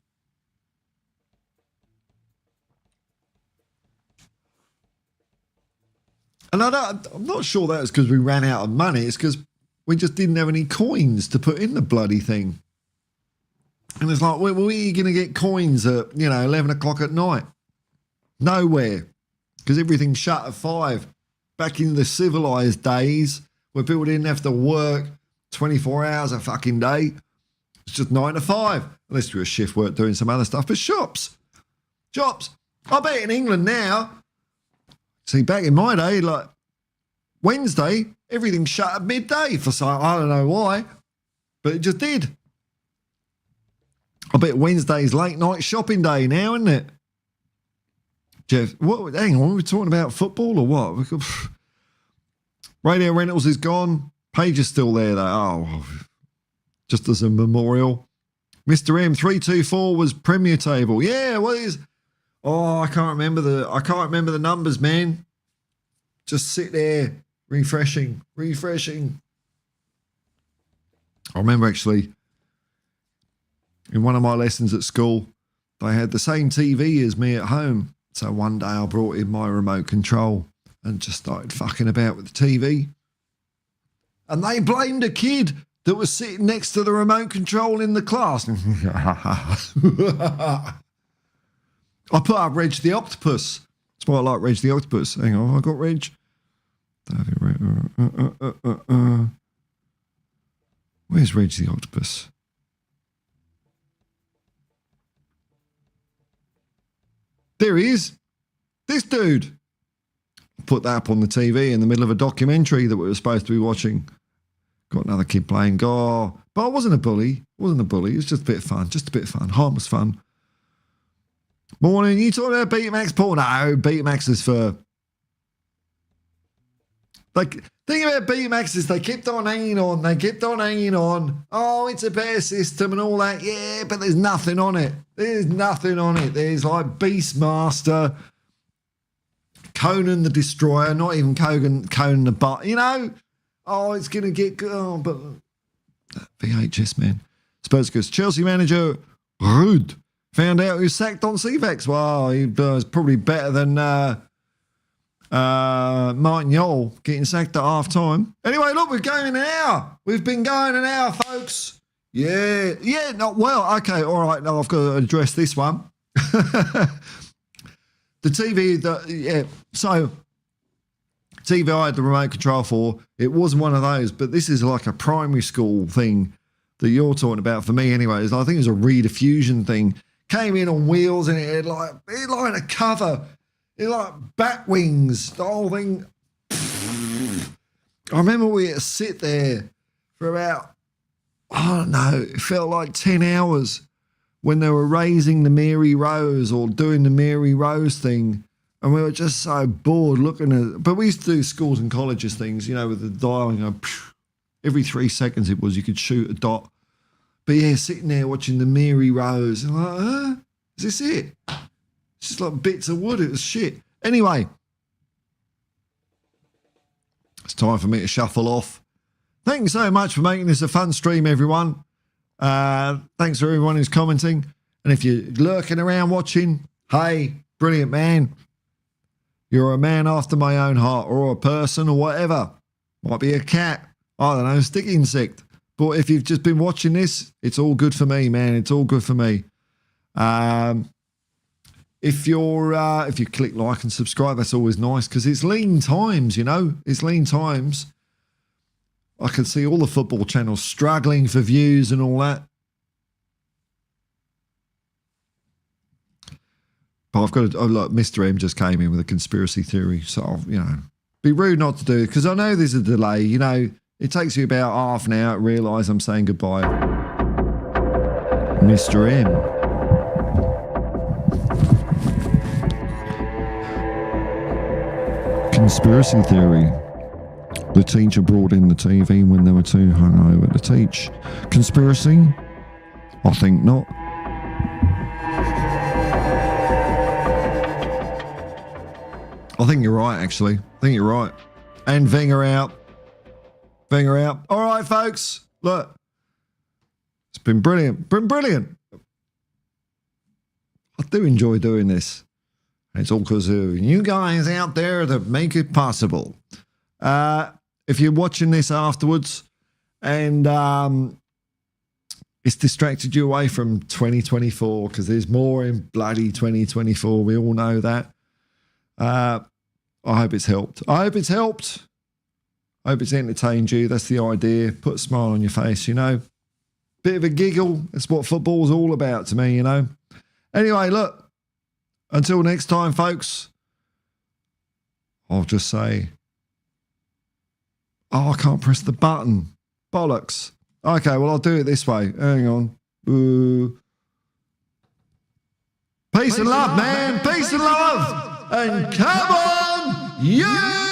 And I'm not sure that was because we ran out of money. It's because we just didn't have any coins to put in the bloody thing. And it's like, where are you going to get coins at, 11 o'clock at night? Nowhere. Because everything shut at 5. Back in the civilised days where people didn't have to work 24 hours a fucking day. It's just 9 to 5. Unless you're a shift work doing some other stuff. But shops. I bet in England now, see, back in my day, like Wednesday, everything shut at midday for some, I don't know why, but it just did. I bet Wednesday's late night shopping day now, isn't it? Jeff, hang on, we're talking about football or what? Radio Rentals is gone. Page is still there though. Oh, just as a memorial. Mr. M324 was Premier Table. Yeah, what is? Oh, I can't remember the numbers, man. Just sit there, refreshing. I remember actually in one of my lessons at school, they had the same TV as me at home. So one day I brought in my remote control and just started fucking about with the TV. And they blamed a kid that was sitting next to the remote control in the class. I put up Reg the Octopus. That's why I like Reg the Octopus. Hang on, I got Reg. Where's Reg the Octopus? There he is. This dude. Put that up on the TV in the middle of a documentary that we were supposed to be watching. Got another kid playing. But I wasn't a bully. It was just a bit of fun. Harmless fun. Morning, you talking about Betamax, Paul? No, Betamax is for... Like, thing about Betamax is they kept on hanging on. Oh, it's a better system and all that. Yeah, but there's nothing on it. There's like Beastmaster, Conan the Destroyer, not even Conan the Butt, Oh, it's going to get good. Oh, but VHS, man. Spurs goes, Chelsea manager, Ruud. Found out he was sacked on CVAX. Well, he was probably better than Martin Yole getting sacked at half time. Anyway, look, we're going an hour. We've been going an hour, folks. Yeah, not well. Okay, all right. Now I've got to address this one. The TV, so TV I had the remote control for, it wasn't one of those, but this is like a primary school thing that you're talking about for me anyways. I think it was a rediffusion thing. Came in on wheels and it had like a cover. It like bat wings, the whole thing. I remember we had to sit there for about, I don't know, it felt like 10 hours when they were raising the Mary Rose or doing the Mary Rose thing. And we were just so bored looking at it. But we used to do schools and colleges things, with the dial, every 3 seconds it was, you could shoot a dot. But yeah, sitting there watching the Mary Rose, and like, is this it? It's just like bits of wood. It was shit. Anyway, it's time for me to shuffle off. Thanks so much for making this a fun stream, everyone. Thanks for everyone who's commenting. And if you're lurking around watching, hey, brilliant, man. You're a man after my own heart, or a person, or whatever. Might be a cat. I don't know, stick insect. But if you've just been watching this, it's all good for me, man. It's all good for me. If you click like and subscribe, that's always nice because it's lean times, It's lean times. I can see all the football channels struggling for views and all that. But I've got to, look, Mr. M just came in with a conspiracy theory. So, I'll, be rude not to do it because I know there's a delay, It takes you about half an hour to realise I'm saying goodbye. Mr. M. Conspiracy theory. The teacher brought in the TV when they were too hungover to teach. Conspiracy? I think not. I think you're right, actually. I think you're right. And Wenger out. All right, folks. Look. It's been brilliant. I do enjoy doing this. It's all because of you guys out there that make it possible. If you're watching this afterwards and it's distracted you away from 2024, because there's more in bloody 2024. We all know that. I hope it's helped. I hope it's entertained you. That's the idea. Put a smile on your face, you know. Bit of a giggle. That's what football's all about to me, you know. Anyway, look. Until next time, folks. I'll just say, I can't press the button. Bollocks. Okay, well, I'll do it this way. Hang on. Peace and love, man. Peace and love. And come on, you!